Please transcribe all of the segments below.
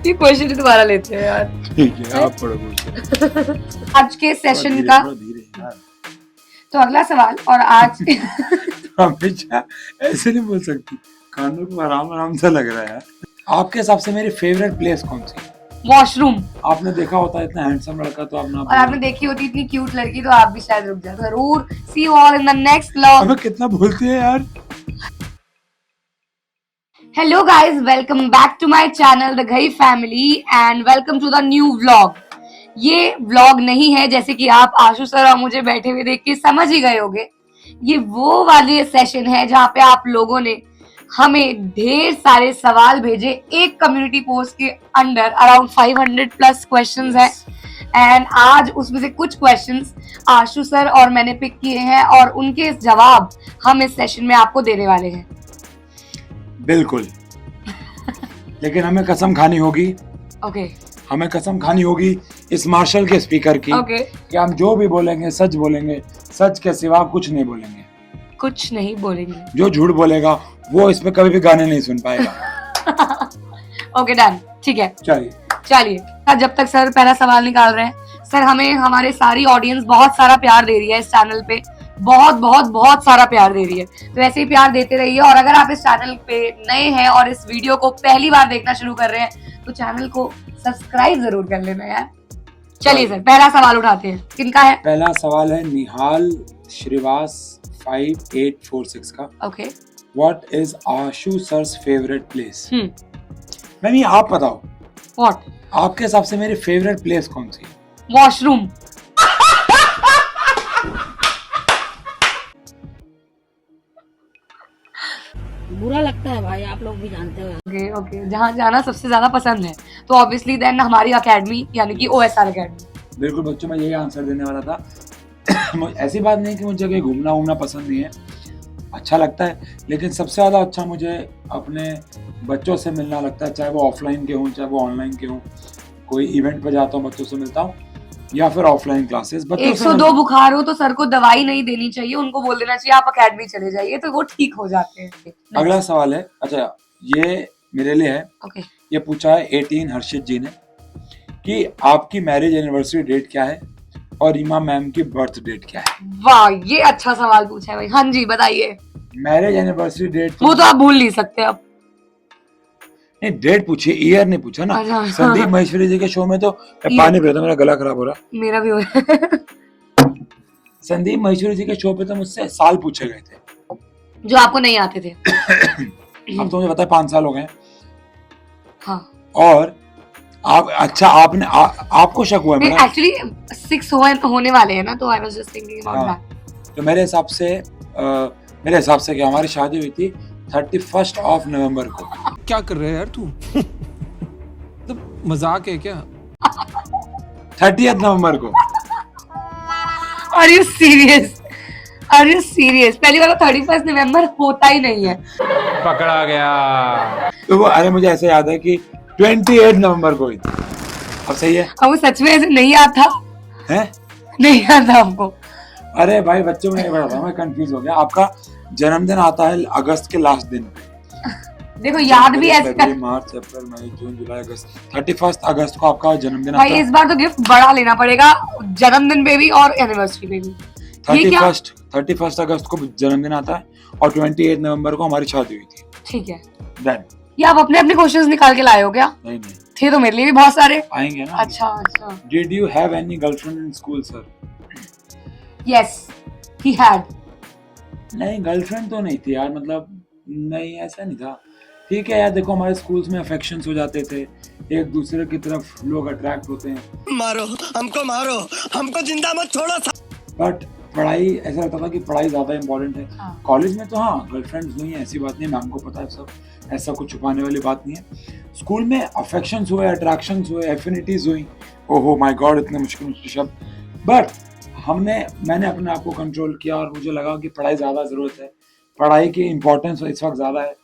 ये क्वेश्चन दोबारा लेते हैं यार। ठीक है, आप पढ़ो क्वेश्चन। आज के सेशन का धीरे यार। तो अगला सवाल और आज हमेशा ऐसे नहीं बोल सकती, कानों को आराम आराम सा लग रहा है यार। आपके हिसाब से मेरी फेवरेट प्लेस कौन सी है? वॉशरूम। आपने देखा होता है इतना हैंडसम लड़का तो आप ना, और आपने देखी होती इतनी क्यूट लड़की तो आप भी शायद रुक जाते। जरूर। See you all in the next vlog. हमें कितना बोलते हैं यार। Hello guys, welcome back to my channel the Ghai family and welcome to the new vlog. ये व्लॉग नहीं है जैसे कि आप आशु सर और मुझे बैठे हुए देख के समझ ही गए होंगे। ये वो वाली सेशन है जहाँ पे आप लोगों ने हमें ढेर सारे सवाल भेजे। एक कम्युनिटी पोस्ट के अंडर अराउंड 500 प्लस क्वेश्चंस हैं एंड आज उसमें से कुछ क्वेश्चंस आशु सर और मैंने पिक किए हैं और उनके जवाब हम इस सेशन में आपको देने वाले हैं। बिल्कुल। लेकिन हमें कसम खानी होगी। ओके। हमें कसम खानी होगी इस मार्शल के स्पीकर की कि हम जो भी बोलेंगे सच बोलेंगे, सच के सिवा कुछ नहीं बोलेंगे, कुछ नहीं बोलेंगे। जो झूठ बोलेगा वो इसमें कभी भी गाने नहीं सुन पाएगा। ओके डन, ठीक है। चलिए जब तक सर पहला सवाल निकाल रहे हैं, सर हमें हमारे सारी ऑडियंस बहुत सारा प्यार दे रही है इस चैनल पे, बहुत बहुत बहुत सारा प्यार दे रही है, तो ऐसे ही प्यार देते रहिए। और अगर आप इस चैनल पे नए हैं और इस वीडियो को पहली बार देखना शुरू कर रहे हैं तो चैनल को सब्सक्राइब जरूर कर लेना यार। चलिए सर पहला सवाल उठाते हैं। किनका है? पहला सवाल है निहाल श्रीवास 5846 का। Okay. What is Ashu sir's favourite place? Ma'am ये आप बताओ, व्हाट आपके हिसाब से मेरी फेवरेट प्लेस कौन सी है? वॉशरूम। बुरा लगता है भाई, आप लोग भी जानते हो। ओके ओके, जहाँ जाना सबसे ज्यादा पसंद है तो ऑब्वियसली देन हमारी अकेडमी यानी कि OSR अकेडमी। बिल्कुल बच्चों, मैं यही आंसर देने वाला था। ऐसी बात नहीं कि मुझे कहीं घूमना वूमना पसंद नहीं है, अच्छा लगता है, लेकिन सबसे ज्यादा अच्छा मुझे अपने बच्चों से मिलना लगता है, चाहे वो ऑफलाइन के हों चाहे वो ऑनलाइन के हों। कोई इवेंट पे जाता हूँ बच्चों से मिलता हूँ या फिर ऑफलाइन क्लासेस। 102 बुखार हो तो सर को दवाई नहीं देनी चाहिए, उनको बोल देना चाहिए आप अकेडमी चले जाइए तो वो ठीक हो जाते हैं। अगला सवाल है, अच्छा ये मेरे लिए है। ओके। ये पूछा है 18 हर्षित जी ने कि आपकी मैरिज एनिवर्सरी डेट क्या है और रीमा मैम की बर्थ डेट क्या है? वाह, ये अच्छा सवाल पूछा है भाई। हाँ जी बताइए। मैरिज एनिवर्सरी डेट वो तो आप भूल नहीं सकते अब। नहीं, डेट पूछिए, ईयर नहीं पूछा ना। अच्छा। संदीप महेश्वरी जी के शो में तो पानी पीता, मेरा गला खराब हो रहा। मेरा भी हो रहा। संदीप महेश्वरी जी के शो पे तो मुझसे साल पूछे गए थे जो आपको नहीं आते थे। अब तो मुझे पता है 5 साल हो गए। हाँ। और आप अच्छा आपने आपको शक हुआ है? एक्चुअली 6 होने वाले हैं ना, तो I was just thinking about that. तो मेरे हिसाब से क्या हमारी शादी हुई थी 31 ऑफ नवंबर को। क्या कर रहे हैं यार तू? तो मजाक है क्या? 30th नवंबर को। Are you serious? Are you serious? पहली बार 31 नवंबर होता ही नहीं है। पकड़ा गया। तो वो अरे मुझे ऐसे याद है कि 28 नवंबर को हुई थी। अब सही है? अब वो सच में ऐसे नहीं याद था? हैं? नहीं याद था आपको? अरे भाई बच्चों में मैं कंफ्यूज हो गया। आपका जन्मदिन आता है अगस्त के लास्ट दिन पे। देखो याद भी ऐसे कर। मार्च अप्रैल मई जून जुलाई अगस्त, 31 अगस्त को आपका जन्मदिन आता है। भाई इस बार तो गिफ्ट बड़ा लेना पड़ेगा, जन्मदिन पे भी और एनिवर्सरी पे भी। 31 अगस्त को जन्मदिन आता है और 28 नवंबर को हमारी शादी हुई थी। ठीक है। Then, ये आप अपने अपने क्वेश्चंस निकाल के लाए हो क्या? नहीं थे तो मेरे लिए भी बहुत सारे। आएंगे ना। अच्छा। Did you have any girlfriend in school, sir? Yes, he had. नहीं, गर्लफ्रेंड तो नहीं थी यार, मतलब नहीं ऐसा नहीं था। ठीक है यार, देखो हमारे स्कूल्स में अफेक्शंस हो जाते थे, एक दूसरे की तरफ लोग अट्रैक्ट होते हैं। मारो हमको जिंदा मत छोड़ो। बट पढ़ाई, ऐसा लगता था कि पढ़ाई ज्यादा इम्पोर्टेंट है। कॉलेज में तो हाँ गर्लफ्रेंड्स हुई हैं, ऐसी बात नहीं, मैम को पता है सब, ऐसा कुछ छुपाने वाली बात नहीं है। स्कूल में अफेक्शंस हुए, अट्रैक्शंस हुए, एफिनिटीज हुई। ओहो माय गॉड, इतने मुश्किल शब्द। बट मैंने अपने आप को कंट्रोल किया और मुझे लगा कि पढ़ाई ज्यादा जरूरत है, पढ़ाई की इम्पोर्टेंस इस वक्त ज्यादा है।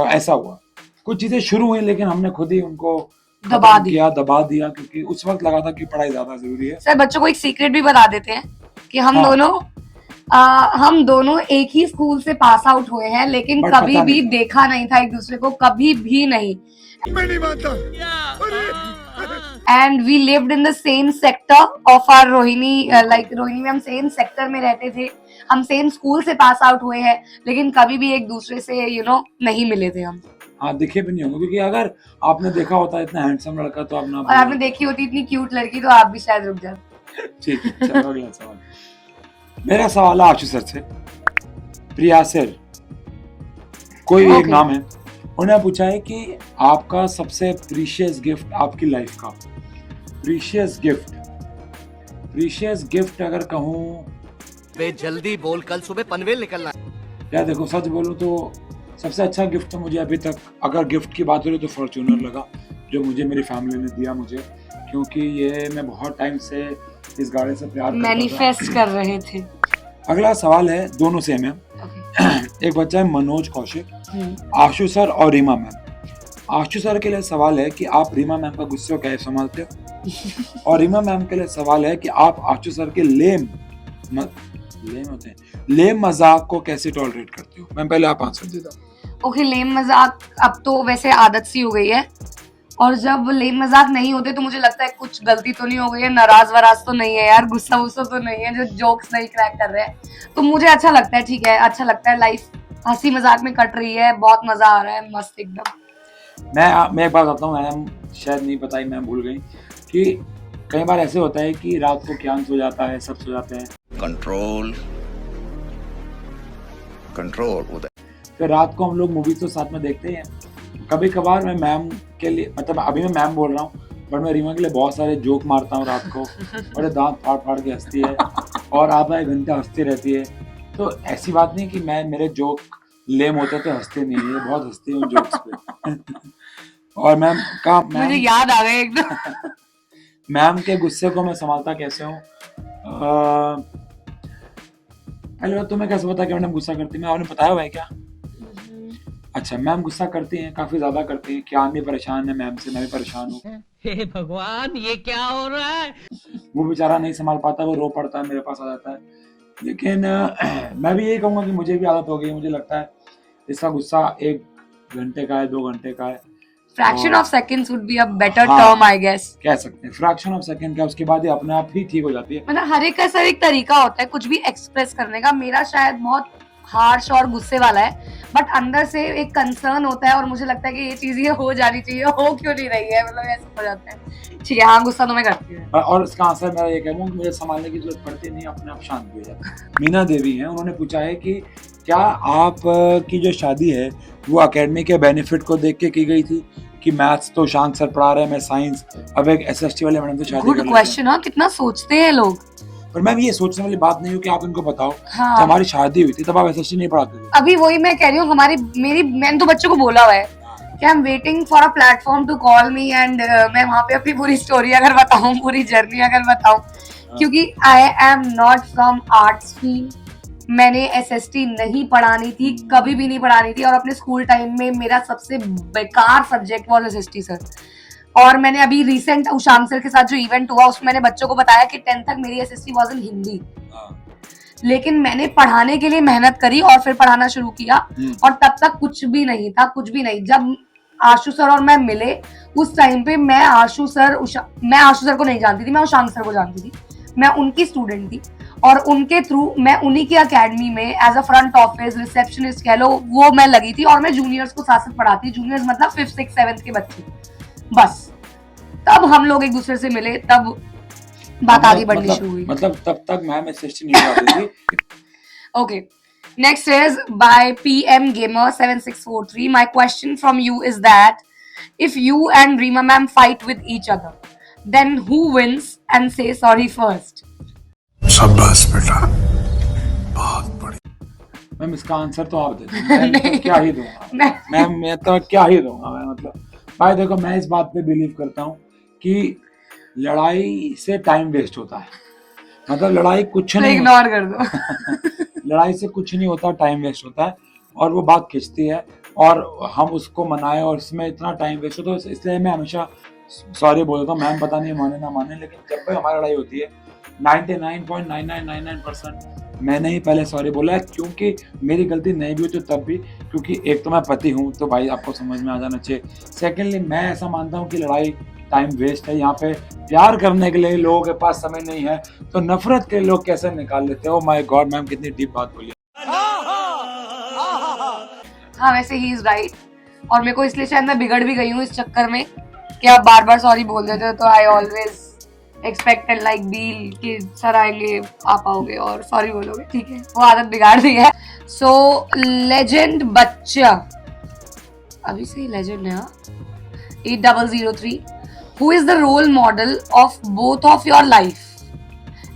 ऐसा हुआ, कुछ चीजें शुरू हुई लेकिन हमने खुद ही उनको दबा दिया क्योंकि उस वक्त लगा था कि पढ़ाई ज्यादा जरूरी है। सर बच्चों को एक सीक्रेट भी बता देते हैं कि हम दोनों एक ही स्कूल से पास आउट हुए हैं लेकिन कभी भी देखा नहीं था एक दूसरे को, कभी भी नहीं। मैं नहीं मानता। And we lived in the same sector of R Rohini, like Rohini में हम सेम सेक्टर में रहते थे, हम सेम स्कूल से पास आउट हुए हैं, लेकिन कभी भी एक दूसरे से नहीं मिले थे हम। हाँ, दिखे भी नहीं होंगे, क्योंकि अगर आपने देखा होता इतना हैंडसम लड़का तो आप ना और आपने देखी होती इतनी क्यूट लड़की तो आप भी शायद रुक जाते। ठीक है, चलो अगला सवाल। मेरा सवाल है आशु सर से। प्रिया सर, कोई भी एक Okay. नाम है, उन्होंने पूछा है कि आपका सबसे प्रीशियस गिफ्ट आपकी लाइफ का, प्रीशियस गिफ्ट अगर कहूँ, वे जल्दी बोल, कल सुबह पनवेल निकलना। या देखो सच बोलूँ तो सबसे अच्छा गिफ्ट तो मुझे अभी तक, अगर गिफ्ट की बात हो रही तो फॉर्च्यूनर लगा, जो मुझे मेरी फैमिली ने दिया मुझे, क्योंकि ये मैं बहुत टाइम से इस गाड़ी से प्यार करता था। मैनिफेस्ट कर रहे थे। अगला सवाल है, दोनों सेम है। Okay. एक बच्चा है मनोज कौशिक, आशु सर और रीमा मैम। आशु सर के लिए सवाल है कि आप रीमा मैम का गुस्से को कैसे संभालते हो, और रीमा मैम के लिए सवाल है कि आप आशु सर के लेम मजाक को कैसे टॉलरेट करते हो। मैम पहले आप आंसर दे दो। ओके, लेम मजाक अब तो वैसे आदत सी हो गई है, और जब लेम मजाक नहीं होते तो मुझे लगता है कुछ गलती तो नहीं हो गई है, नाराज वराज तो नहीं है यार, गुस्सा वुस्सा तो नहीं है, जो जोक्स नहीं क्रैक कर रहे हैं, तो मुझे अच्छा लगता है। ठीक है, अच्छा लगता है, लाइफ हंसी मजाक में कट रही है, बहुत मजा आ रहा है, मस्त एकदम। मैं एक बात बताता हूँ, मैम शायद नहीं बताई, मैं भूल गई कि कई बार ऐसे होता है कि रात को क्या सो जाता है, सब सो जाते हैं, कंट्रोल उधर। फिर रात को हम लोग मूवी तो साथ में देखते हैं। कभी कभार मैं मैम के लिए, मतलब अभी मैं मैम बोल रहा हूँ, पर मैं रीमा के लिए बहुत सारे जोक मारता हूँ रात को, और दांत फाड़ फाड़ के हंसती है और आधा एक घंटा हंसती रहती है। तो ऐसी बात नहीं कि मेरे जोक लेम होते तो हंसते नहीं है, बहुत हंसती है उन जोक्स पे। और मैम मुझे याद आ गया एकदम। मैम के गुस्से को मैं संभालता कैसे हूँ, पहले बात तुम्हें कैसे पता कि मैडम गुस्सा करती है, मैं आपने बताया हुआ है क्या? अच्छा, मैम गुस्सा करती हैं, काफी ज्यादा करती हैं। क्या भी परेशान है मैम से, मैं भी परेशान हूँ। हे भगवान, ये क्या हो रहा है? वो बेचारा नहीं संभाल पाता, वो रो पड़ता है, मेरे पास आ जाता है। लेकिन मैं भी यही कहूंगा कि मुझे भी आदत हो गई। मुझे लगता है इसका गुस्सा 1 घंटे का है, 2 घंटे का है, फ्रैक्शन और- of seconds would be a better हाँ। Term I guess. कह सकते हैं फ्रैक्शन ऑफ सेकंड का, उसके बाद ये अपने आप ही ठीक हो जाती है। मतलब हर एक का सर एक तरीका होता है कुछ भी एक्सप्रेस करने का। मेरा शायद बहुत हार्श और गुस्से वाला है, बट अंदर से एक कंसर्न होता है, और मुझे लगता है कि ये चीज ये हो जानी चाहिए, हो क्यों नहीं रही है, मतलब ऐसा हो जाता है। ठीक है, हाँ, गुस्सा तो मैं करती हूँ। और इसका आंसर मेरा ये कहूँगा कि मुझे संभालने की जरूरत पड़ती नहीं, अपने आप शांत हो जाता है। मीना देवी हैं, उन्होंने पूछा है कि क्या आप की जो शादी है वो एकेडमी के बेनिफिट को देख के की गई थी, कि मैथ्स तो शांत सर पढ़ा रहे हैं, मैं साइंस, अब एक एसएसटी वाले मैडम से शादी कर गुड लेते हैं। क्वेश्चन। हाँ, कितना सोचते हैं लोग। पर मैम ये सोचने वाली बात नहीं हो कि आप इनको बताओ, हाँ, जब हमारी शादी हुई थी तब आप एसएसटी नहीं पढ़ाते थे। अभी वही मैं कह रही हूँ, मैंने तो बच्चों को बोला हुआ है कि I am waiting for a platform to call me, and मैं वहाँ पे अपनी पूरी स्टोरी अगर बताऊँ, पूरी जर्नी अगर बताऊँ, क्योंकि I am not from art stream. मैंने एसएसटी नहीं पढ़ानी थी, कभी भी नहीं पढ़ानी थी, और अपने स्कूल टाइम में मेरा सबसे बेकार सब्जेक्ट वाज एसएसटी सर। और मैंने अभी रिसेंट उशांग सर के साथ जो इवेंट हुआ उसमें मैंने बच्चों को बताया कि 10th तक मेरी एसएसटी वाज इन हिंदी, लेकिन मैंने पढ़ाने के लिए मेहनत करी और फिर पढ़ाना शुरू किया, और तब तक कुछ भी नहीं था, कुछ भी नहीं। जब आशु सर और मैं मिले उस टाइम पे मैं आशु सर को नहीं जानती थी, मैं उशांग सर को जानती थी, मैं उनकी स्टूडेंट थी, और उनके थ्रू मैं उन्हीं की एकेडमी में as a front office receptionist कह लो वो मैं लगी थी, और मैं जूनियर्स को साथ साथ पढ़ाती। जूनियर्स मतलब 5th 6th 7th के बच्चे। बस तब हम लोग एक दूसरे से मिले, तब बात आगे बढ़नी शुरू हुई। मतलब तब तक मैम एसएसटी नहीं पढ़ाती थी। Okay. Next is by PM Gamer 7643. My question from you is that if you and Reema ma'am fight with each other, then who wins and say sorry first? शाबाश बेटा, बहुत बढ़िया। मैम इसका answer तो आप दे दो, मैं तो क्या ही दूंगा। मैं मैं तो क्या ही दूंगा। मैं मतलब भाई देखो, मैं इस बात पे बिलीव करता हूँ कि लड़ाई से टाइम वेस्ट होता है। मतलब लड़ाई कुछ नहीं इग्नोर कर दो। लड़ाई से कुछ नहीं होता, टाइम वेस्ट होता है, और वो बात खिंचती है, और हम उसको मनाए और इसमें इतना टाइम वेस्ट होता है। इसलिए मैं हमेशा सॉरी बोलता हूँ। मैम पता नहीं माने ना माने, लेकिन जब भी हमारी लड़ाई होती है 99.9999% मैंने ही पहले सॉरी बोला है, क्योंकि मेरी गलती नहीं भी हुई तो तब भी, क्योंकि एक तो मैं पति हूँ तो भाई आपको समझ में आ जाना चाहिए। सेकेंडली मैं ऐसा मानता हूँ कि लड़ाई टाइम वेस्ट है। यहाँ पे प्यार करने के लिए लोगों के पास समय नहीं है तो नफरत के लोग कैसे निकाल लेते हो। माय गॉड मैम कितनी डीप बात बोली। हाँ वैसे ही इज राइट, और मेरे को इसलिए शायद मैं बिगड़ भी गई हूँ इस चक्कर में कि आप बार बार सॉरी बोल देते हो, तो I always expected like deal कि सर आएंगे आप आओगे और सॉरी बोलोगे, ठीक है वो आदत बिगाड़ दी है। सो लेजेंड बच्चा, अभी से ही लेजेंड है हाँ, 8003, who is the role model of both of your life,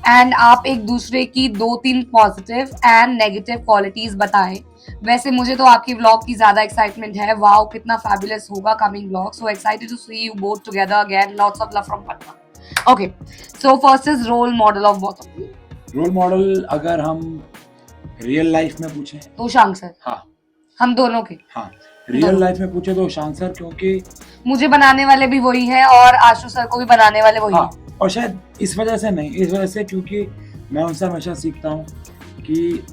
and आप एक दूसरे की 2-3 पॉजिटिव एंड नेगेटिव क्वालिटीज बताएं। वैसे मुझे तो आपकी व्लॉग की ज्यादा एक्साइटमेंट है, वाओ कितना फैबुलस होगा coming vlog, so excited to see you both together again, lots of love from Patna. Okay so first is role model of both of you. Role model अगर हम रियल लाइफ में पूछें तो शांग sir, हाँ हम दोनों के, हाँ रियल लाइफ में पूछे तो शांत सर, क्योंकि मुझे बनाने वाले भी वही हैं और आशु सर को भी बनाने वाले वही हाँ, हैं। और शायद इस वजह से नहीं, इस वजह से क्योंकि मैं उनसे हमेशा सीखता हूँ कि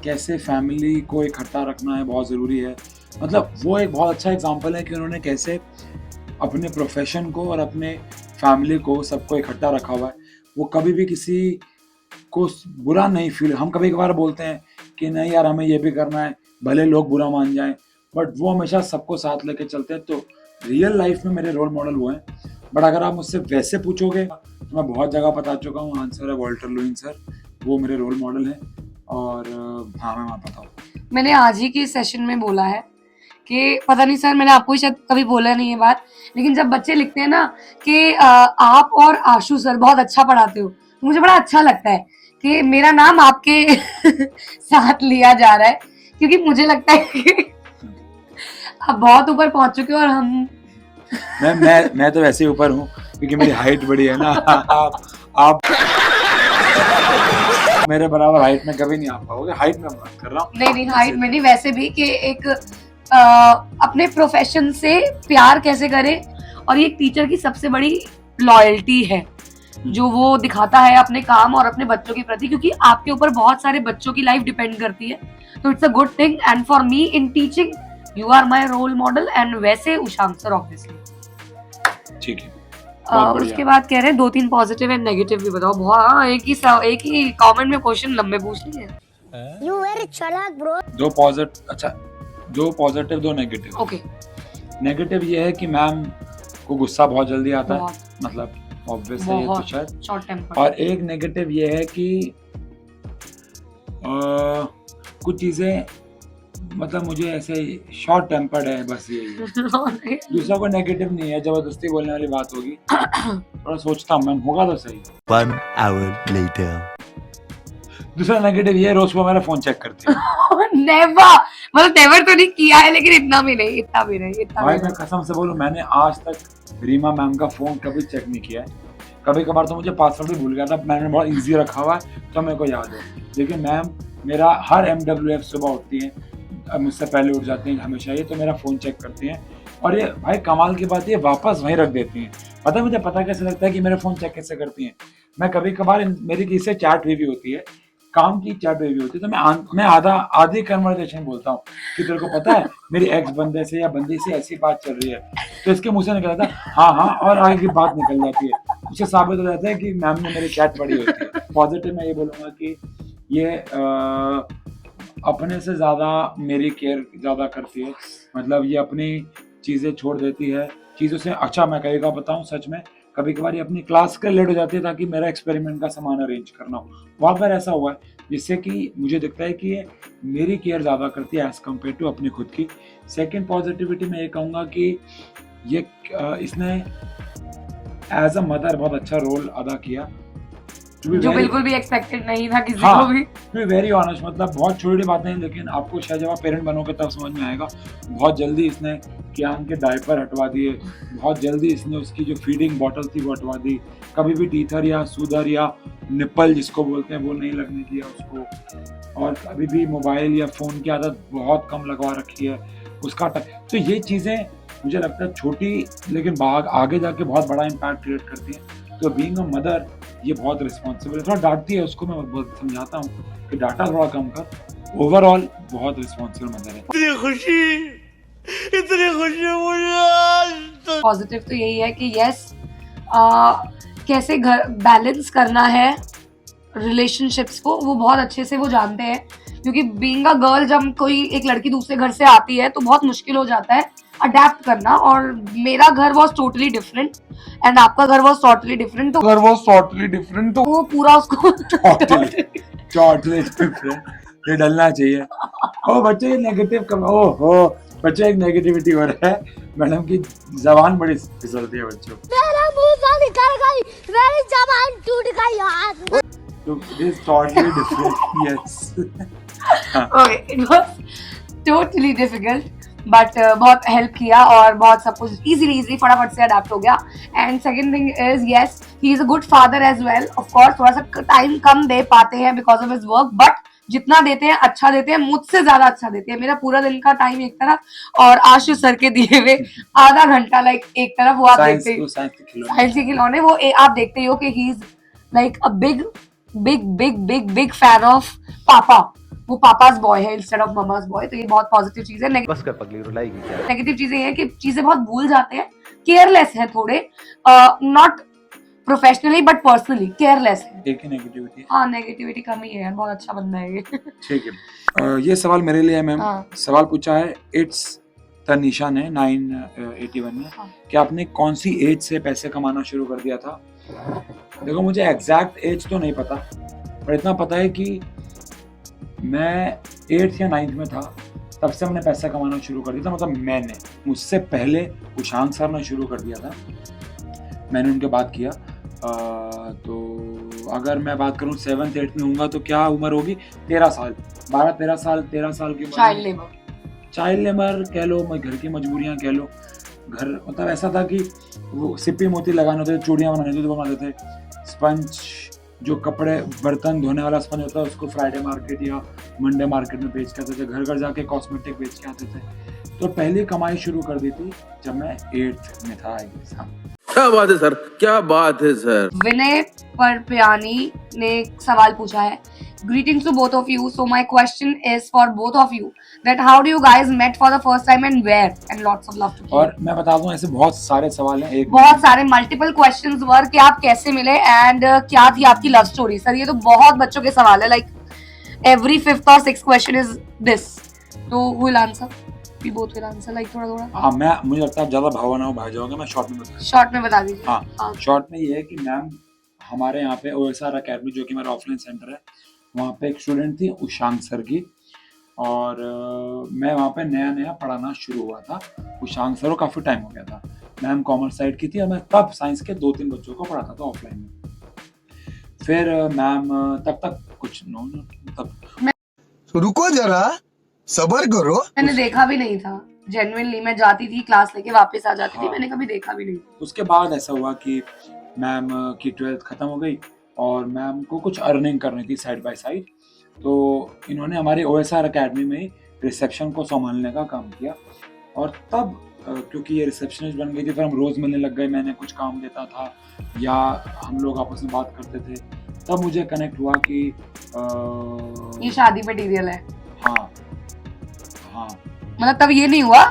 कैसे फैमिली को इकट्ठा रखना है, बहुत ज़रूरी है। मतलब वो एक बहुत अच्छा एग्जांपल है कि उन्होंने कैसे अपने प्रोफेशन को और अपने फैमिली को सबको इकट्ठा रखा हुआ है। वो कभी भी किसी को बुरा नहीं फील, हम कभी कभार बोलते हैं कि नहीं यार हमें ये भी करना है भले लोग बुरा मान जाएं, बट वो हमेशा सबको साथ लेके चलते हैं। तो रियल लाइफ में मेरे रोल मॉडल वो हैं। बट अगर आप मुझसे वैसे पूछोगे तो मैं बहुत जगह बता चुका हूँ, आंसर है वॉल्टर लुईन सर, वो मेरे रोल मॉडल हैं। और हाँ मैं वहाँ बताऊँ, मैंने आज ही के सेशन में बोला है कि पता नहीं सर मैंने आपको शायद कभी बोला नहीं ये बात, लेकिन जब बच्चे लिखते हैं ना कि आप और आशु सर बहुत अच्छा पढ़ाते हो, तो मुझे बड़ा अच्छा लगता है कि मेरा नाम आपके साथ लिया जा रहा है, क्योंकि मुझे लगता है कि आप बहुत ऊपर पहुंच चुके हो और हम मैं तो वैसे ही ऊपर हूँ क्योंकि मेरी हाइट बड़ी है ना। आप मेरे बराबर हाइट में कभी नहीं आ पाओगे, हाइट में बात कर रहा हूँ। नहीं हाइट में नहीं, वैसे भी कि एक अपने प्रोफेशन से प्यार कैसे करें, और ये एक टीचर की सबसे बड़ी लॉयल्टी है जो वो दिखाता है अपने काम और अपने बच्चों के प्रति, क्योंकि आपके ऊपर बहुत सारे बच्चों की लाइफ डिपेंड करती है। तो it's a good thing, and for me in teaching you are my role model, and वैसे उशांक सर ऑब्वियसली। ठीक है, उसके बाद कह रहे हैं 2-3 पॉजिटिव एंड नेगेटिव भी बताओ। बहुत हाँ, एक ही कमेंट में क्वेश्चन लंबे पूछ लिए। You very चालाक ब्रो। दो पॉजिटिव 2 नेगेटिव। ओके नेगेटिव ये है कि मैम को गुस्सा बहुत जल्दी आता है, बहुत मतलब ऑब्वियस है ये तो शायद। Short temper. और एक नेगेटिव ये है कि कुछ चीजें मतलब मुझे ऐसे शॉर्ट टेम्पर्ड है, बस यही है। दूसरा कोई नेगेटिव नहीं है, जबरदस्ती बोलने वाली बात होगी। थोड़ा सोचता हूँ मैम होगा तो सही। 1 hour later. दूसरा नेगेटिव ये रोज को मेरा फोन चेक करती है। नेवर, मतलब नेवर तो नहीं किया है, लेकिन इतना भी नहीं। भाई मैं कसम से बोलूं, मैंने आज तक रीमा मैम का फोन कभी चेक नहीं किया है। कभी कभार तो मुझे पासवर्ड भी भूल गया था, मैंने बहुत इजी रखा हुआ है तो मेरे को याद है। लेकिन मैम मेरा हर MWF सुबह उठती है, मुझसे पहले उठ जाती हैं हमेशा ये, तो मेरा फ़ोन चेक करती हैं। और ये भाई कमाल की बात, ये वापस वहीं रख देती हैं। पता है मुझे पता कैसे लगता है कि मेरा फ़ोन चेक कैसे करती हैं? मैं कभी कभार मेरी किसी से चैट हुई भी होती है, काम की चैट हुई भी होती है, तो मैं आधी कन्वर्सेशन बोलता हूँ कि तेरे को पता है मेरी एक्स बंदे से या बंदी से ऐसी बात चल रही है, तो इसके मुँह से निकल जाता है हाँ, और आगे की बात निकल जाती है। उससे साबित हो जाता है कि मैम ने मेरी चैट पढ़ी होती है। पॉजिटिव मैं ये बोलूँगा कि ये अपने से ज़्यादा मेरी केयर ज़्यादा करती है, मतलब ये अपनी चीज़ें छोड़ देती है चीज़ों से। अच्छा मैं कहीं का बताऊँ, सच में कभी कभार ये अपनी क्लास के लेट हो जाती है ताकि मेरा एक्सपेरिमेंट का सामान अरेंज करना हो। बहुत बार ऐसा हुआ है जिससे कि मुझे दिखता है कि ये मेरी केयर ज़्यादा करती है एज़ कम्पेयर टू अपनी खुद की। सेकेंड पॉजिटिविटी मैं ये कहूँगा कि ये इसने एज अ मदर बहुत अच्छा रोल अदा किया, जो बिल्कुल भी एक्सपेक्टेड नहीं था किसी हाँ, को भी। टू बी वेरी ऑनेस्ट, मतलब बहुत छोटी बातें हैं, लेकिन आपको शायद जब आप पेरेंट बनोगे तब समझ में आएगा। बहुत जल्दी इसने कियान के डायपर हटवा दिए, बहुत जल्दी इसने उसकी जो फीडिंग बॉटल थी वो हटवा दी, कभी भी टीथर या सूदर या निप्पल जिसको बोलते हैं वो नहीं लगने दिया उसको, और कभी भी मोबाइल या फ़ोन की आदत बहुत कम लगवा रखी है उसका। तो ये चीज़ें मुझे लगता है छोटी लेकिन आगे जाके बहुत बड़ा इम्पैक्ट क्रिएट करती हैं। तो बीइंग अ मदर ये बहुत रिस्पॉन्सिबल है, थोड़ा डांटती है उसको, मैं बहुत समझाता हूँ कि डाटा थोड़ा कम कर। ओवरऑल बहुत रिस्पॉन्सिबल मदर है। पॉजिटिव तो यही है कि यस, कैसे घर बैलेंस करना है रिलेशनशिप्स को, वो बहुत अच्छे से वो जानते हैं, क्योंकि बीइंग अ गर्ल जब कोई एक लड़की दूसरे घर से आती है तो बहुत मुश्किल हो जाता है अडेप्ट करना। और मेरा घर वॉज टोटली डिफरेंट एंड आपका घर वॉज टोटली डिफरेंट, तो वो पूरा उसको टोटली डिफरेंट, ये डलना चाहिए। ओ बच्चे नेगेटिव कम, ओ हो बच्चे एक नेगेटिविटी हो रहा है, मैडम की जबान बड़ी फिसलती है बच्चों। मेरा मुंह से निकल गई, मेरी जबान टूट गई यार। तो this totally different, yes. Okay, it was totally difficult but बहुत हेल्प किया और बहुत सब कुछ इजीली फटाफट से अडेप्ट हो गया। And second thing is yes, he is a good father as well. Of course थोड़ा सा टाइम कम दे पाते हैं because of his work, but जितना देते हैं अच्छा देते हैं, मुझसे ज्यादा अच्छा देते हैं। मेरा पूरा दिन का टाइम एक तरफ और आशीष सर के दिए हुए आधा घंटा लाइक एक तरफ, वो आप देखते ही साइंस के खिलौने, वो आप देखते ही हो कि he is like a big big big big big fan of पापा। वो पापाज बॉय है इंस्टेड ऑफ ममाज बॉय, तो ये बहुत पॉजिटिव चीज है। बस कर पगली रुलाएगी क्या? नेगेटिव चीजें ये है कि चीजें बहुत भूल जाते हैं, केयरलेस है थोड़े, not professionally but personally careless है। एक ही नेगेटिविटी है। हाँ, नेगेटिविटी कम ही है यार, बहुत अच्छा बंदा है ये। ठीक है, ये सवाल मेरे लिए है मैम। हाँ। सवाल पूछा है, इट्स तनिशा ने 981 में, हाँ। कि आपने कौन सी एज से पैसे कमाना शुरू कर दिया था? देखो मुझे एग्जैक्ट एज तो नहीं पता, पर इतना पता है कि मैं 8th या 9th में था, तब से हमने पैसा कमाना शुरू कर दिया था। मतलब मैंने, मुझसे पहले उशांक सर ने शुरू कर दिया था, मैंने उनके बाद किया। तो अगर मैं बात करूं 7th 8th में होऊंगा तो क्या उम्र होगी? 13 साल, 12-13 साल, 13 साल की उम्र। चाइल्ड लेबर कह लो, घर की मजबूरियां कह लो। घर मतलब ऐसा था कि वो सिप्पी मोती लगाने होते थे, चूड़ियाँ बनाने होती, तो बनाते थे। स्पंज, जो कपड़े बर्तन धोने वाला स्पंज होता है, उसको फ्राइडे मार्केट या मंडे मार्केट में बेच के आते थे। घर घर जाके कॉस्मेटिक बेच के आते थे। तो पहली कमाई शुरू कर दी थी जब मैं 8th में था। क्या बात है सर, क्या बात है सर। विनय परपियानी ने एक सवाल पूछा है, greetings to both of you, so my question is for both of you, that how do you guys met for the first time and where, and lots of love to you. और मैं बता दूं, ऐसे बहुत सारे सवाल हैं, एक बहुत सारे मल्टीपल क्वेश्चंस वर कि आप कैसे मिले एंड क्या थी आपकी लव स्टोरी। सर ये तो बहुत बच्चों के सवाल है, लाइक एवरी 5th और 6th क्वेश्चन इज दिस, तो who will answer? We both will answer, like थोड़ा। हाँ, मुझे लगता है आप ज्यादा भावना हो भाग जाओगे, मैं शॉर्ट में बता दीजिए। हाँ, शॉर्ट में ये है कि मैम हमारे यहाँ पे OSR अकेडमी, जो कि मेरा ऑफलाइन सेंटर है, वहाँ पे एक स्टूडेंट थी उशांक सर की, और मैं वहाँ पे नया पढ़ाना शुरू हुआ था। उशांक सर को काफ़ी टाइम हो गया था। मैम कॉमर्स साइड की थी और मैं तब साइंस के 2-3 बच्चों को पढ़ाता था ऑफलाइन में। फिर मैम तब तक कुछ रुको जरा, सबर करो। मैंने देखा भी नहीं था, जेन्युइनली मैं जाती थी क्लास लेके वापस आ जाती थी। हाँ। मैंने कभी देखा भी नहीं। उसके बाद ऐसा हुआ कि मैम की 12th खत्म हो गई और मैम को कुछ अर्निंग करनी थी साइड बाय साइड, तो इन्होंने हमारे OSR अकेडमी में रिसेप्शन को संभालने का काम किया। और तब क्योंकि ये रिसेप्शनिस्ट बन गई थी, फिर हम रोज़ मिलने लग गए। मैंने कुछ काम देता था या हम लोग आपस में बात करते थे, तब मुझे कनेक्ट हुआ कि ये शादी मटेरियल है। हाँ, मतलब तब ये नहीं हुआ,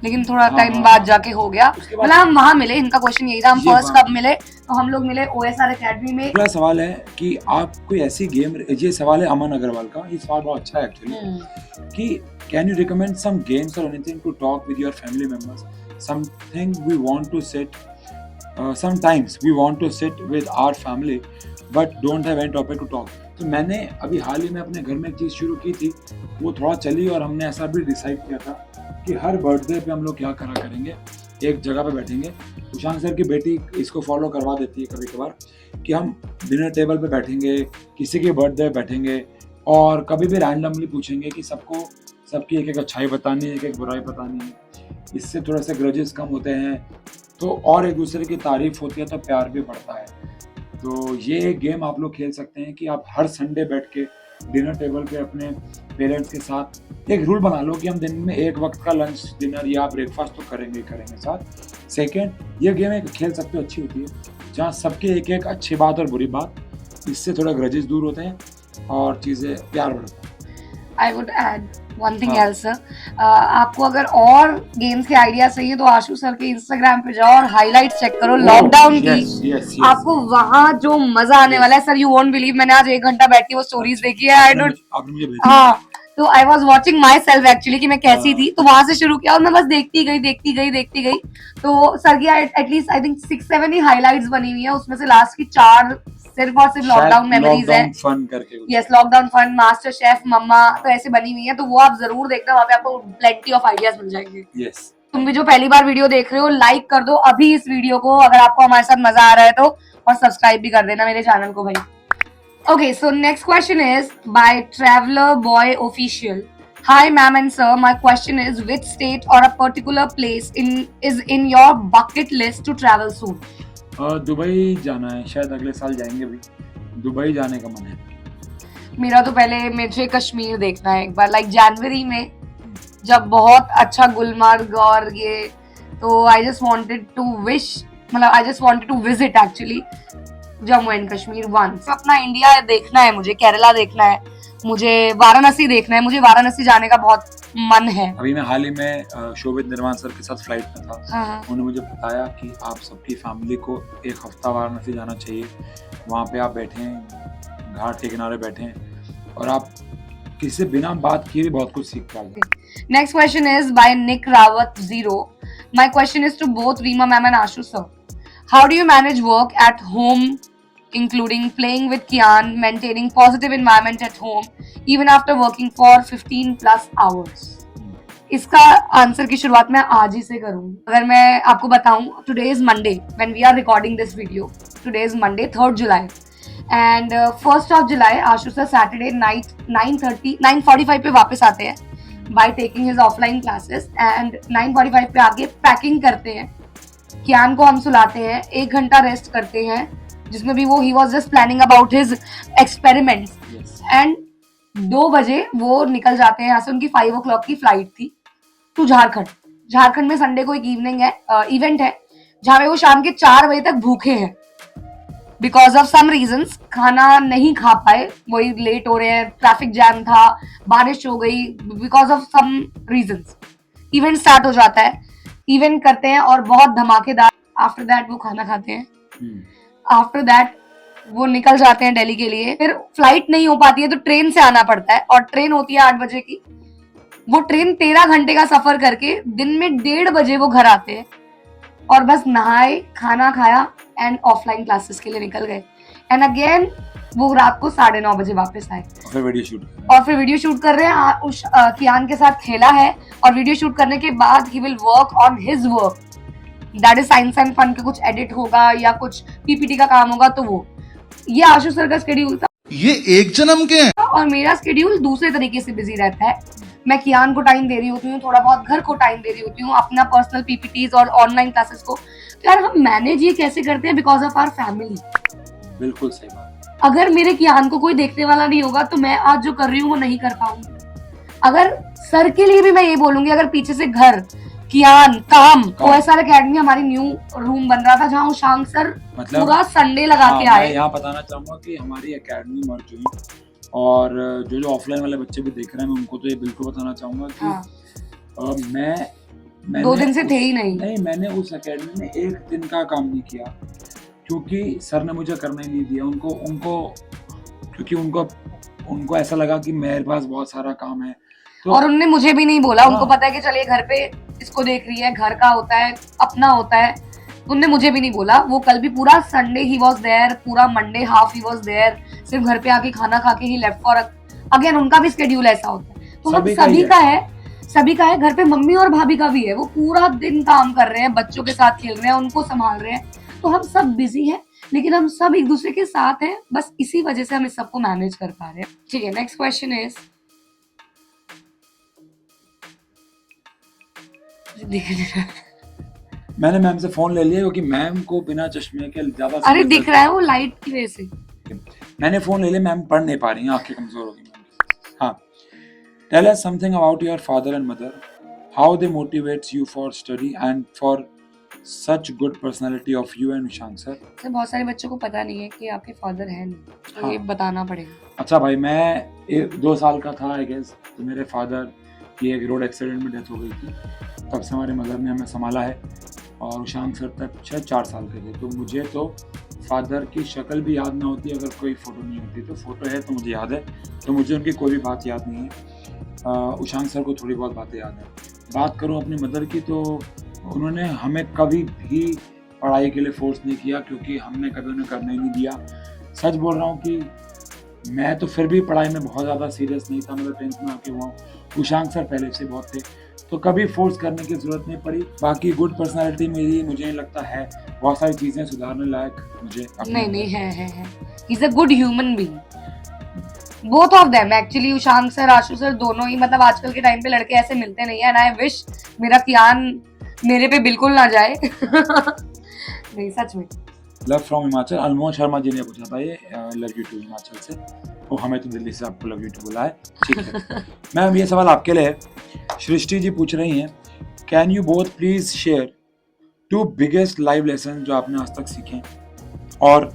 लेकिन थोड़ा टाइम बाद जाके हो गया। मतलब हम वहाँ मिले, इनका क्वेश्चन यही था, हम फर्स्ट कब मिले? तो हम लोग मिले OSR अकेडमी में। अगला सवाल है कि आप कोई ऐसी गेम, ये सवाल है अमन अग्रवाल का, ये सवाल बहुत अच्छा है एक्चुअली, कि can you recommend some games और anything to talk with your family members, something we want to sit, sometimes we want to sit with our family but don't have any topic to talk. तो मैंने अभी हाल ही में अपने घर में एक चीज़ शुरू की थी, वो थोड़ा चली, और हमने ऐसा भी डिसाइड किया था कि हर बर्थडे पे हम लोग क्या करा करेंगे, एक जगह पे बैठेंगे। उशांक सर की बेटी इसको फॉलो करवा देती है कभी कभार, कि हम डिनर टेबल पे बैठेंगे, किसी के बर्थडे बैठेंगे, और कभी भी रैंडमली पूछेंगे कि सबकी एक अच्छाई बतानी है, एक बुराई बतानी है। इससे थोड़ा सा ग्रजेस कम होते हैं, तो और एक दूसरे की तारीफ होती है, तो प्यार भी बढ़ता है। तो ये एक गेम आप लोग खेल सकते हैं कि आप हर संडे बैठ के डिनर टेबल पे अपने पेरेंट्स के साथ एक रूल बना लो कि हम दिन में एक वक्त का लंच डिनर या ब्रेकफास्ट तो करेंगे साथ। सेकेंड, ये गेम एक खेल सकते हो अच्छी होती है जहाँ सबके एक एक अच्छी बात और बुरी बात, इससे थोड़ा ग्रजेस दूर होते हैं और चीज़ें प्यार बढ़ता है। I would add one thing हाँ। else, आपको अगर और गेम्स के आइडिया चाहिए तो आशु सर के इंस्टाग्राम पे जाओ और हाइलाइट्स चेक करो लॉकडाउन की। Yes, yes. आपको वहाँ जो मजा आने वाला है सर, यू वोंट बिलीव, मैंने आज 1 घंटा बैठ के वो स्टोरीज देखी है। आई डोंट, आपने मुझे भेजी। हाँ, तो I was watching my self actually कि मैं कैसी थी, तो वहां से शुरू किया और मैं बस देखती गई। तो सर की at least I think 6-7 he highlights बनी हुई है, उसमें से लास्ट की 4 सिर्फ और सिर्फ लॉकडाउन मेमोरीज है। फन करके yes, lockdown fun, master chef, मम्मा, तो ऐसे बनी हुई है, तो वो आप जरूर देखना, वहाँ पे आपको प्लेंटी ऑफ आइडियाज मिल जाएंगे। यस। तुम भी जो पहली बार वीडियो देख रहे हो, लाइक कर दो अभी इस वीडियो को अगर आपको हमारे साथ मजा आ रहा है तो, और सब्सक्राइब भी कर देना मेरे चैनल को भाई। Okay, so next question is by Traveler Boy Official. Hi ma'am and sir, my question is which state or a particular place is in your bucket list to travel soon? Dubai जाना है, शायद अगले साल जाएंगे भी। Dubai जाने का मन है। मेरा तो पहले मुझे कश्मीर देखना है एक बार, लाइक जनवरी में जब बहुत अच्छा गुलमर्ग और ये, तो I just wanted to visit actually Jammu and Kashmir once. अपना इंडिया देखना है मुझे, केरला देखना है मुझे, वाराणसी देखना है मुझे, वाराणसी जाने का बहुत मन है। अभी मैं हाल ही में शोभित निर्माण सर के साथ फ्लाइट में था। हाँ। उन्होंने मुझे बताया कि आप सबकी फैमिली को 1 हफ्ता वाराणसी जाना चाहिए। वहाँ पे आप बैठें, घाट के किनारे बैठें और आप किसी से बिना बात किए भी बहुत कुछ सीख पाएंगे। Next question is by Nick Rawat 0. My question is to both Reema ma'am and Ashu sir. How do you manage work at home, including playing with Kian, maintaining positive environment at home, even after working for 15+ hours? इसका answer की शुरुआत मैं आज ही से करूंगी। अगर मैं आपको बताऊं, today is Monday when we are recording this video. Today is Monday 3rd July and 1st of July Ashu sir Saturday night 9:45 पे वापस आते हैं by taking his offline classes, and 9:45 पे आगे पैकिंग करते हैं। कियान को हम सुलाते हैं, 1 घंटा रेस्ट करते हैं जिसमें भी वो he was just planning about his experiments, and 2 बजे वो निकल जाते हैं यहाँ से। उनकी 5 o'clock की फ्लाइट थी टू झारखंड में संडे को एक इवेंट है जहाँ पे वो शाम के 4 बजे तक भूखे हैं बिकॉज ऑफ सम रीजंस, खाना नहीं खा पाए, वही लेट हो रहे हैं, ट्रैफिक जैम था, बारिश हो गई, because of some reasons. Event start हो जाता है, इवेंट करते हैं और बहुत धमाकेदार। आफ्टर दैट वो खाना खाते हैं, आफ्टर दैट वो निकल जाते हैं दिल्ली के लिए। फिर फ्लाइट नहीं हो पाती है तो ट्रेन से आना पड़ता है, और ट्रेन होती है 8 बजे की। वो ट्रेन 13 घंटे का सफर करके दिन में 1:30 बजे वो घर आते हैं और बस नहाए, खाना खाया एंड ऑफलाइन क्लासेस के लिए निकल गए। एंड अगेन वो रात को 9:30 बजे वापस आए और फिर वीडियो शूट कर रहे हैं। कियान के साथ खेला है और वीडियो शूट करने के बाद ही will work on his work, that is science and fun के कुछ एडिट होगा या कुछ पीपीटी का काम होगा, तो वो ये आशु सर का शेड्यूल था। ये एक जन्म के हैं। और मेरा शेड्यूल दूसरे तरीके से बिजी रहता है। मैं कियान को टाइम दे रही होती हूँ, थोड़ा बहुत घर को टाइम दे रही होती हूँ, अपना पर्सनल पीपीटीज और ऑनलाइन क्लासेस को। तो यार हम मैनेज ये कैसे करते हैं? Because of our family. बिल्कुल सही बात। अगर मेरे कियान को कोई देखने वाला नहीं होगा तो मैं आज जो कर रही हूँ वो नहीं कर पाऊंगी। अगर सर के लिए भी मैं ये बोलूंगी, अगर पीछे से घर, कियान, काम। OSR अकेडमी हमारी न्यू रूम बन रहा था जहाँ उशांक सर मतलब पूरा संडे लगा के आए। मैं यहाँ बताना चाहूंगा कि हमारी एकेडमी मर्ज हुई, और जो ऑफलाइन वाले बच्चे भी देख रहे हैं मैं उनको तो ये बिल्कुल बताना चाहूंगा कि मैं 2 दिन से थे ही नहीं। मैंने उस एकेडमी में 1 दिन का काम नहीं किया क्योंकि सर ने मुझे करना ही नहीं दिया। क्योंकि उनको ऐसा लगा कि मेरे पास बहुत सारा काम है, तो और उन्होंने मुझे भी नहीं बोला। उनको पता है कि चलिए घर पे इसको देख रही है, घर का होता है, अपना होता है। उन्होंने मुझे भी नहीं बोला। वो कल भी पूरा संडे ही वॉज देयर, पूरा मंडे हाफ ही वॉज देयर, सिर्फ घर पे आके खाना खा के ही लेफ्ट फॉर अगेन। उनका भी शेड्यूल ऐसा होता है, तो हम सभी का है। घर पे मम्मी और भाभी का भी है, वो पूरा दिन काम कर रहे हैं, बच्चों के साथ खेल रहे हैं, उनको संभाल रहे हैं। तो हम सब बिजी हैं, लेकिन हम सब एक दूसरे के साथ हैं। बस इसी वजह से हम इस सबको मैनेज कर पा रहे हैं। ठीक है, नेक्स्ट क्वेश्चन इज, मैंने मैम से फोन ले लिया क्योंकि मैम को बिना चश्मे के ज्यादा अरे दिख रहा है वो लाइट की वजह से। मैंने फोन ले लिया, मैम पढ़ नहीं पा रही हैं, आंखें कमजोर हो गई मैम। हाँ, tell us something about your father and mother, how they motivates you for study and for such good personality of you and Ishan sir. Sir बहुत सारे बच्चों को पता नहीं है कि आपके फादर हैं नहीं, तो हाँ। ये बताना पड़ेगा। अच्छा भाई, मैं 2 साल का था आई गेस, तो मेरे फादर की एक रोड एक्सीडेंट में डेथ हो गई थी। तब से हमारे मदर ने हमें संभाला है, और ईशान सर तक 4 साल के थे। तो मुझे तो फादर की शक्ल भी याद ना होती अगर कोई फ़ोटो नहीं होती, तो फ़ोटो है तो मुझे याद है, तो मुझे उनकी कोई भी बात याद नहीं है। ईशान सर को थोड़ी बहुत बातें याद है। बात करूँ अपनी मदर की, तो उन्होंने हमें कभी भी पढ़ाई के लिए फोर्स नहीं किया, क्योंकि हमने कभी उन्हें करने ही नहीं दिया। सच बोल रहा हूँ कि मैं तो फिर भी पढ़ाई में बहुत ज़्यादा सीरियस नहीं था, मतलब 10th में आके हुआ हूँ। ईशान सर पहले से बहुत थे, तो कभी फोर्स करने की ज़रूरत नहीं पड़ी। बाकी गुड पर्सनालिटी मेरी, मुझे नहीं लगता है, बहुत सारी चीज़ें सुधारने लायक मुझे नहीं है। He is a good human being, both of them actually. Ishan sir, Ashu sir, दोनों ही, मतलब आजकल के टाइम पे लड़के ऐसे मिलते नहीं है, एंड आई विश मेरा कियान मेरे पे बिल्कुल ना जाए। नहीं, सच में। लव फ्रॉम हिमाचल, अनमोल शर्मा जी ने पूछा था ये, लव यू टू हिमाचल से। वो हमें तो दिल्ली से आपको लव यू टू बोला है, ठीक है। मैम ये सवाल आपके लिए है। सृष्टि जी पूछ रही हैं, can you both please share 2 biggest life lesson जो आपने आज तक सीखे, और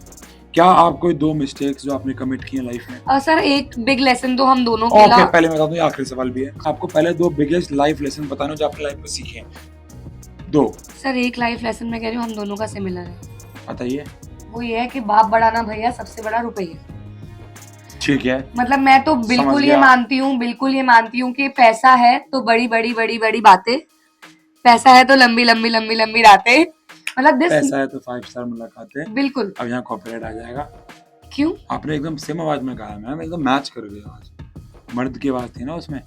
क्या आप कोई 2 मिस्टेक्स जो आपने कमिट की हैं लाइफ में? सर एक बिग लेसन तो हम दोनों ओके, पहले मैं बता दूं, ये आखिरी सवाल भी है। आपको पहले 2 बिगेस्ट लाइफ लेसन बताना जो आपने लाइफ में सीखे हैं। 2। सर एक लाइफ लेसन मैं कह रही हूँ हम दोनों का सिमिलर है। बताइए। वो ये है कि बाप बड़ा ना भैया, सबसे बड़ा रुपया। ठीक है। मतलब मैं तो बिल्कुल ये मानती हूँ कि पैसा है तो बड़ी बातें, पैसा है तो लंबी रातें, मतलब पैसा है तो 5 स्टार मुलाकातें। बिल्कुल। अब यहाँ कॉपीराइट आ जाएगा। क्यों? आपने एकदम सेम आवाज में कहा मैम, एकदम मैच कर गई आवाज, मर्द की आवाज थी ना उसमें।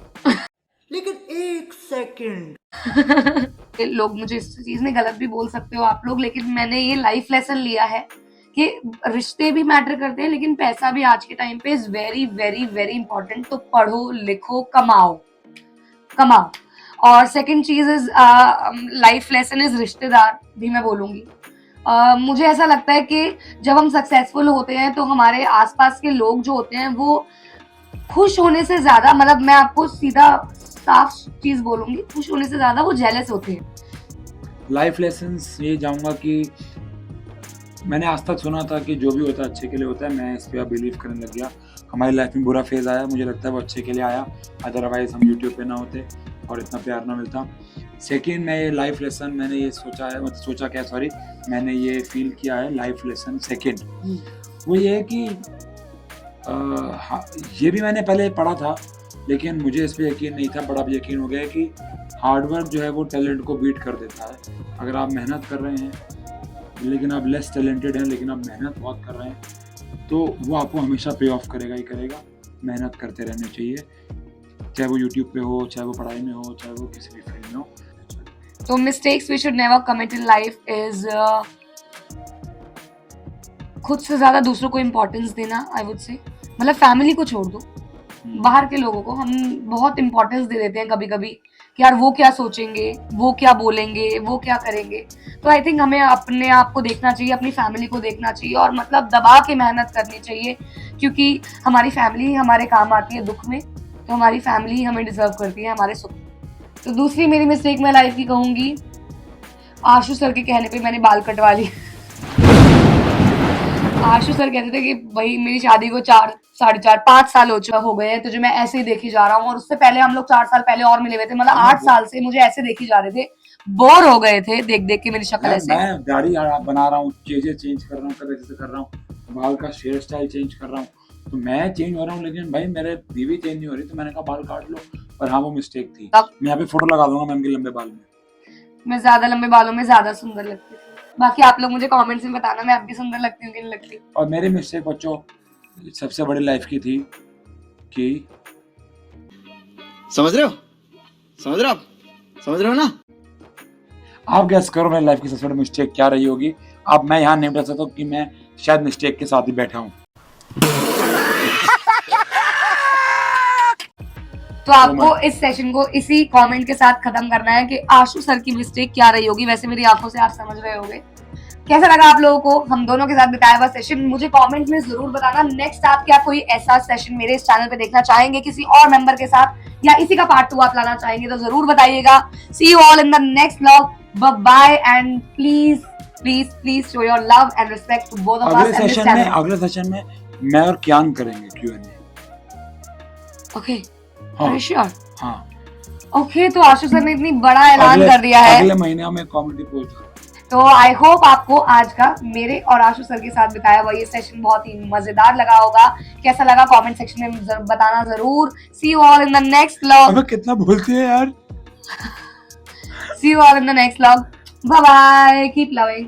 लेकिन 1 सेकंड। लोग मुझे इस चीज में गलत भी बोल सकते हो आप लोग, लेकिन मैंने ये लाइफ लेसन लिया है कि रिश्ते भी मैटर करते हैं, लेकिन पैसा भी आज के टाइम पे इज वेरी इंपॉर्टेंट। तो पढ़ो, लिखो, कमाओ। और सेकंड चीज इज लाइफ लेसन इज रिश्तेदार भी मैं बोलूंगी। मुझे ऐसा लगता है कि जब हम सक्सेसफुल होते हैं तो हमारे आसपास के लोग जो होते हैं वो खुश होने से ज्यादा, मतलब मैं आपको सीधा साफ चीज बोलूंगी, खुश होने से ज्यादा वो जेलस होते हैं। लाइफ लेसन्स ये जाऊंगा कि मैंने आज तक सुना था कि जो भी होता है अच्छे के लिए होता है। मैं इस पे अब बिलीव करने लग गया। हमारी लाइफ में बुरा फेज आया, मुझे लगता है वो अच्छे के लिए आया, अदरवाइज हम यूट्यूब पे ना होते और इतना प्यार ना मिलता। सेकेंड, मैं ये लाइफ लेसन मैंने ये सोचा है, मैंने ये फील किया है लाइफ लेसन सेकेंड, वो ये है कि ये भी मैंने पहले पढ़ा था, लेकिन मुझे इस पर यकीन नहीं था, बड़ा अब यकीन हो गया है कि हार्डवर्क जो है वो टैलेंट को बीट कर देता है। अगर आप मेहनत कर रहे हैं लेकिन आप लेस टैलेंटेड हैं, लेकिन आप मेहनत बहुत कर रहे हैं, तो वो आपको हमेशा पे ऑफ करेगा ही करेगा। मेहनत करते रहने चाहिए, चाहे वो यूट्यूब पे हो, चाहे वो पढ़ाई में हो, चाहे वो किसी भी फील्ड में हो। तो mistakes we should never commit in life is खुद से ज्यादा दूसरों को इम्पोर्टेंस देना, आई वुड से। मतलब फैमिली को छोड़ दो, बाहर के लोगों को हम बहुत इम्पोर्टेंस दे देते हैं कभी कभी कि यार वो क्या सोचेंगे, वो क्या बोलेंगे, वो क्या करेंगे। तो आई थिंक हमें अपने आप को देखना चाहिए, अपनी फैमिली को देखना चाहिए, और मतलब दबा के मेहनत करनी चाहिए, क्योंकि हमारी फैमिली हमारे काम आती है दुख में, तो हमारी फैमिली हमें डिजर्व करती है हमारे सुख। तो दूसरी मेरी मिस्टेक मैं लाइफ की कहूंगी, आशु सर के कहने पे मैंने बाल कटवा लिए। आशु सर कहते थे कि भाई मेरी शादी को 4, 4.5, 5 साल हो गए हैं, तुझे मैं ऐसे ही देखी जा रहा हूँ, और उससे पहले हम लोग 4 साल पहले और मिले हुए थे, मतलब 8 साल से मुझे ऐसे देखी जा रहे थे, बोर हो गए थे देख देख के मेरी शक्ल ऐसे। मैं दाढ़ी बना रहा हूँ, चीजें चेंज कर रहा हूँ, कभी जैसे कर रहा हूँ, बाल का हेयर स्टाइल चेंज कर रहा हूँ, तो मैं चेंज हो रहा हूँ, लेकिन भाई मेरे बीवी चेंज नहीं हो रही, तो मैंने कहा बाल काट लो। पर हाँ, वो मिस्टेक थी। मैं यहाँ पे फोटो लगा दूंगा मैम के लंबे बाल में। मैं ज्यादा लंबे बालों में ज्यादा सुंदर लगती थी। बाकी आप लोग मुझे कमेंट्स में बताना मैं आपकी सुंदर लगती हूँ कि नहीं लगती। और मेरी मिस्टेक बच्चों सबसे बड़ी लाइफ की थी कि समझ रहे हो ना? आप गैस करो मेरी लाइफ की सबसे बड़ी मिस्टेक क्या रही होगी। अब मैं यहाँ नहीं बता सकता कि मैं शायद मिस्टेक के साथ ही बैठा हूँ। तो आपको इस सेशन को इसी कमेंट के साथ खत्म करना है कि आशु सर की मिस्टेक क्या रही होगी। वैसे मेरी आंखों से आप समझ रहे होगे, कैसा लगा आप लोगों को हम दोनों के साथ बिताया हुआ सेशन? मुझे कमेंट में जरूर बताना। नेक्स्ट आप क्या कोई ऐसा सेशन मेरे इस चैनल पे देखना चाहेंगे किसी और मेंबर के साथ, या इसी का पार्ट 2 आप लाना चाहेंगे तो जरूर बताइएगा। See you all in the next vlog. Bye bye and please show your love and respect to both of us and this channel. अगले सेशन में मैं और कियान करेंगे Q&A। ओके, हाँ। Are you sure? हाँ, ओके, तो आशु सर ने इतनी बड़ा ऐलान कर दिया है, अगले महीने में कॉमेडी पोस्ट। तो आई होप आपको आज का मेरे और आशु सर के साथ बिताया हुआ ये सेशन बहुत ही मजेदार लगा होगा। कैसा लगा कमेंट सेक्शन में बताना जरूर। See you all in the next vlog. अबे कितना बोलती है यार। See you all in the next vlog. Bye bye, keep loving.